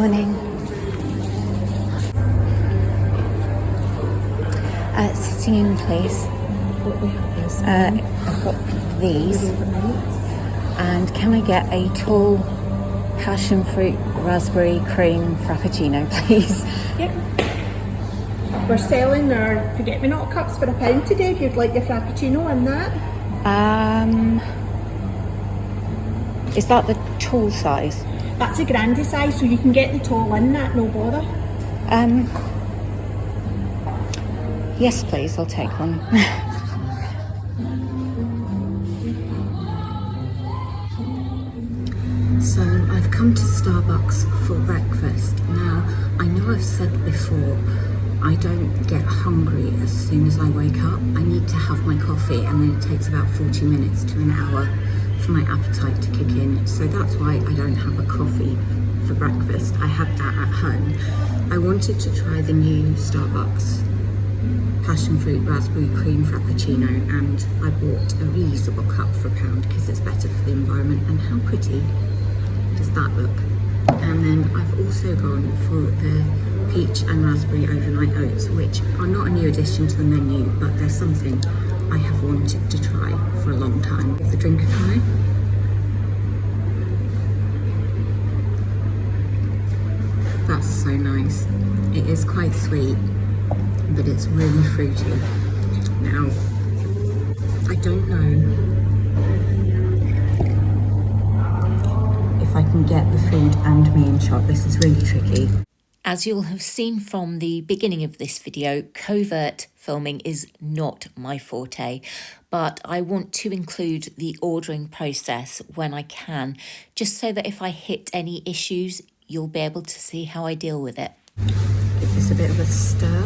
morning. Sitting in, please. I've got these. And can I get a tall passion fruit raspberry cream frappuccino, please? Yep. We're selling our forget-me-not cups for £1 today if you'd like your frappuccino and that. Is that the tall size? That's a grande size, so you can get the tall in that, no bother. Yes, please, I'll take one. So I've come to Starbucks for breakfast. Now, I know I've said before, I don't get hungry as soon as I wake up. I need to have my coffee and then it takes about 40 minutes to an hour for my appetite to kick in. So that's why I don't have a coffee for breakfast. I had that at home. I wanted to try the new Starbucks passion fruit raspberry cream frappuccino and I bought a reusable cup for £1 because it's better for the environment. And how pretty does that look? And then I've also gone for the peach and raspberry overnight oats, which are not a new addition to the menu, but they're something I have wanted to try for a long time. Give the drink a try. That's so nice. It is quite sweet, but it's really fruity. Now, I don't know if I can get the food and me in shot. This is really tricky. As you'll have seen from the beginning of this video, covert filming is not my forte, but I want to include the ordering process when I can, just so that if I hit any issues, you'll be able to see how I deal with it. Give this a bit of a stir.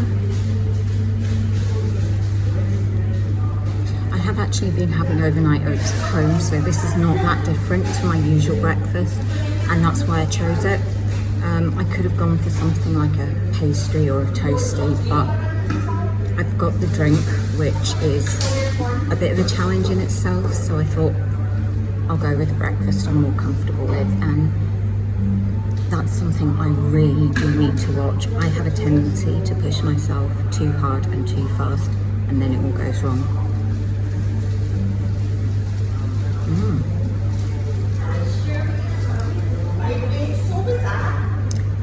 I have actually been having overnight oats at home, so this is not that different to my usual breakfast, and that's why I chose it. I could have gone for something like a pastry or a toasty, but I've got the drink, which is a bit of a challenge in itself, so I thought I'll go with the breakfast I'm more comfortable with, and that's something I really do need to watch. I have a tendency to push myself too hard and too fast, and then it all goes wrong.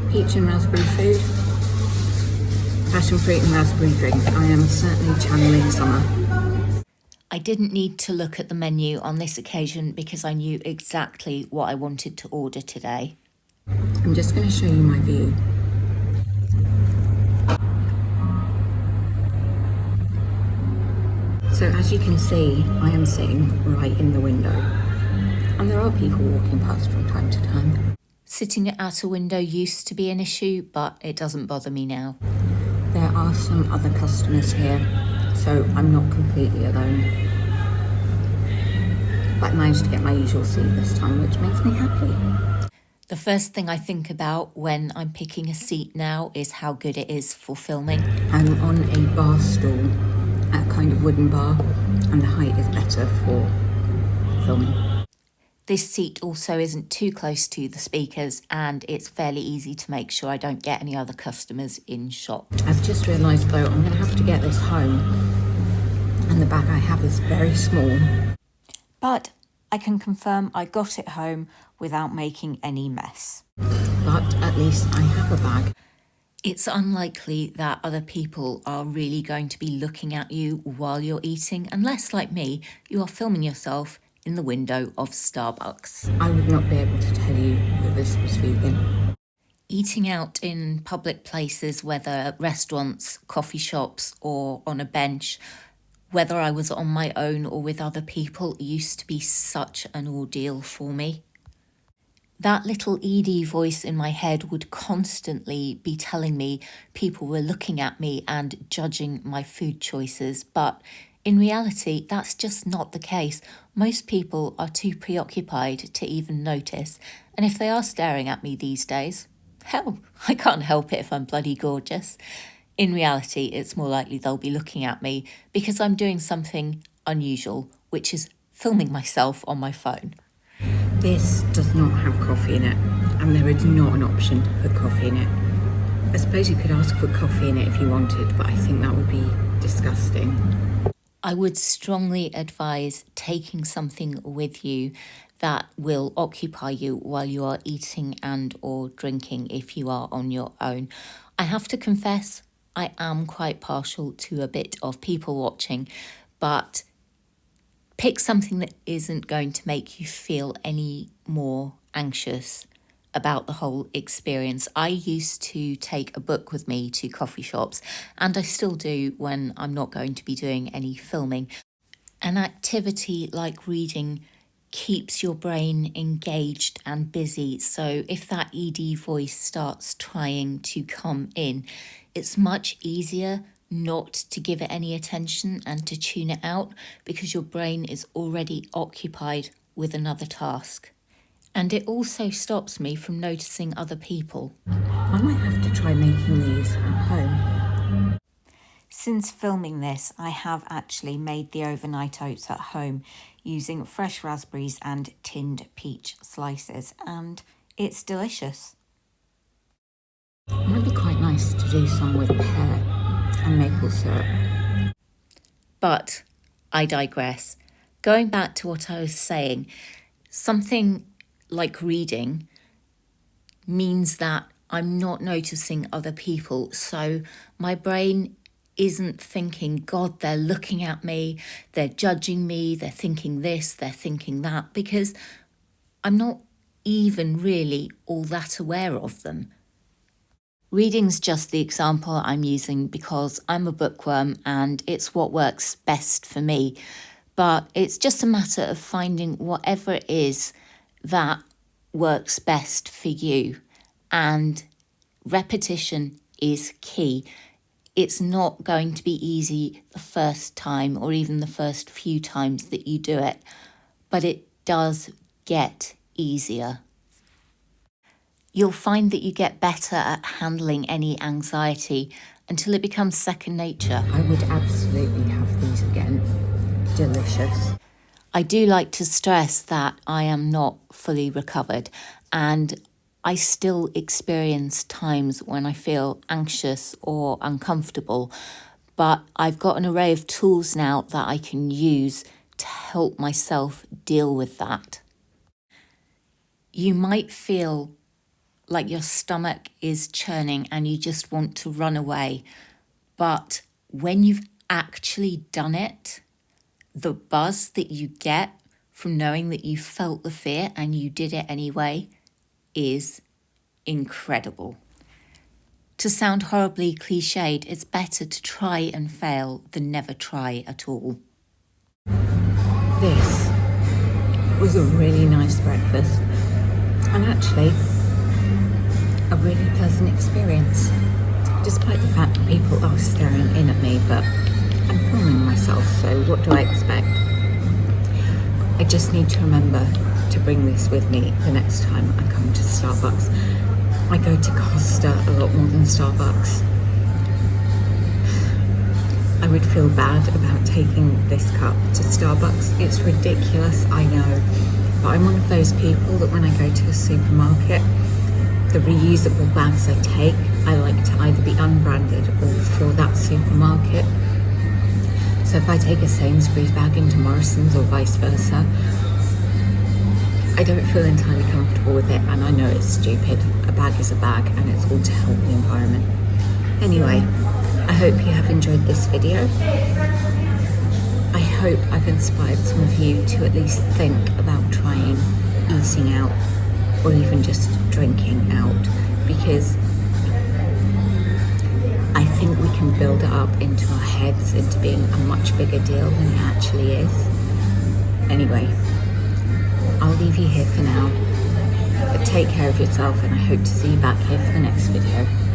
Peach and raspberry food, passion fruit and raspberry drink. I am certainly channeling summer. I didn't need to look at the menu on this occasion because I knew exactly what I wanted to order today. I'm just going to show you my view. So as you can see, I am sitting right in the window, and there are people walking past from time to time. Sitting at a window used to be an issue, but it doesn't bother me now. There are some other customers here, so I'm not completely alone. But I managed to get my usual seat this time, which makes me happy. The first thing I think about when I'm picking a seat now is how good it is for filming. I'm on a bar stool, a kind of wooden bar, and the height is better for filming. This seat also isn't too close to the speakers, and it's fairly easy to make sure I don't get any other customers in shot. I've just realised though I'm going to have to get this home, and the bag I have is very small. But I can confirm I got it home without making any mess. But at least I have a bag. It's unlikely that other people are really going to be looking at you while you're eating, unless, like me, you are filming yourself in the window of Starbucks. I would not be able to tell you that this was vegan. Eating out in public places, whether restaurants, coffee shops, or on a bench, whether I was on my own or with other people, used to be such an ordeal for me. That little Edie voice in my head would constantly be telling me people were looking at me and judging my food choices, but in reality, that's just not the case. Most people are too preoccupied to even notice, and if they are staring at me these days, hell, I can't help it if I'm bloody gorgeous. In reality, it's more likely they'll be looking at me because I'm doing something unusual, which is filming myself on my phone. This does not have coffee in it. and there is not an option to put coffee in it. I suppose you could ask for coffee in it if you wanted, but I think that would be disgusting. I would strongly advise taking something with you that will occupy you while you are eating and or drinking if you are on your own. I have to confess, I am quite partial to a bit of people watching, but pick something that isn't going to make you feel any more anxious about the whole experience. I used to take a book with me to coffee shops, and I still do when I'm not going to be doing any filming. An activity like reading keeps your brain engaged and busy, so if that ED voice starts trying to come in, it's much easier not to give it any attention and to tune it out because your brain is already occupied with another task. And it also stops me from noticing other people. I might have to try making these at home. Since filming this, I have actually made the overnight oats at home using fresh raspberries and tinned peach slices, and it's delicious. It might be quite nice to do some with pear and maple syrup. But I digress. Going back to what I was saying, something like reading means that I'm not noticing other people. So my brain isn't thinking, God, they're looking at me, they're judging me, they're thinking this, they're thinking that, because I'm not even really all that aware of them. Reading's just the example I'm using because I'm a bookworm and it's what works best for me. But it's just a matter of finding whatever it is that works best for you, and repetition is key. It's not going to be easy the first time or even the first few times that you do it, but it does get easier. You'll find that you get better at handling any anxiety until it becomes second nature. I would absolutely have these again. Delicious. I do like to stress that I am not fully recovered, and I still experience times when I feel anxious or uncomfortable, but I've got an array of tools now that I can use to help myself deal with that. You might feel like your stomach is churning and you just want to run away, but when you've actually done it, the buzz that you get from knowing that you felt the fear and you did it anyway is incredible. To sound horribly cliched, it's better to try and fail than never try at all. This was a really nice breakfast, and actually a really pleasant experience, despite the fact that people are staring in at me, but I'm filming myself, so what do I expect? I just need to remember to bring this with me the next time I come to Starbucks. I go to Costa a lot more than Starbucks. I would feel bad about taking this cup to Starbucks. It's ridiculous, I know, but I'm one of those people that when I go to a supermarket, the reusable bags I take, I like to either be unbranded or for that supermarket. So if I take a Sainsbury's bag into Morrison's or vice versa, I don't feel entirely comfortable with it, and I know it's stupid. A bag is a bag and it's all to help the environment. Anyway, I hope you have enjoyed this video. I hope I've inspired some of you to at least think about trying eating out or even just drinking out, because I think we can build it up into our heads into being a much bigger deal than it actually is. Anyway, I'll leave you here for now, but take care of yourself and I hope to see you back here for the next video.